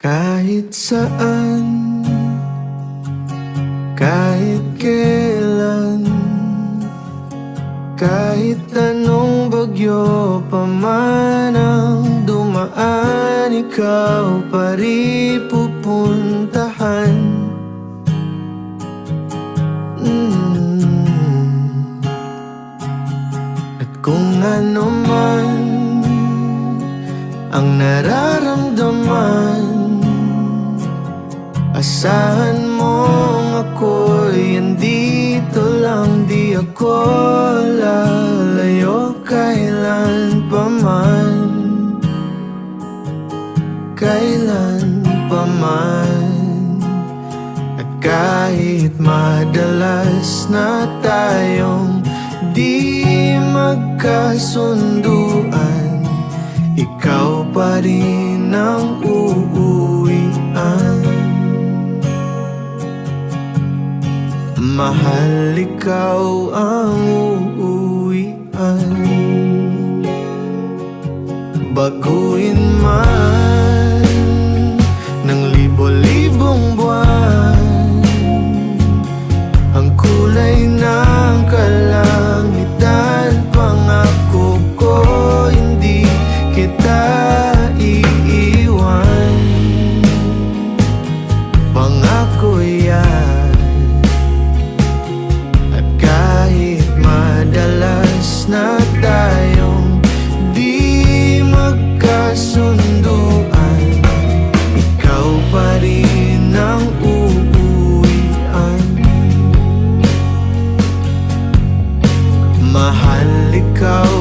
Kahit saan, kahit kailan, kahit anong bagyo pa man ang dumaan, ikaw pa rin pupuntahan. At kung ano man ang nararamdaman, asahan mong ako'y andito lang. Di ako lalayo kailan pa man, kailan pa man. At kahit madalas na tayong di magkasunduan, ikaw pa rin ang uuwian. Mahal, ikaw ang uuwian. Baguhin man ng libo-libong buwan ang kulay ng kalangitan, pangako ko hindi kita iiwan. Pangako yan. At kahit madalas na tayong di magkasunduan, ikaw pa rin ang uuwian. Mahal, ikaw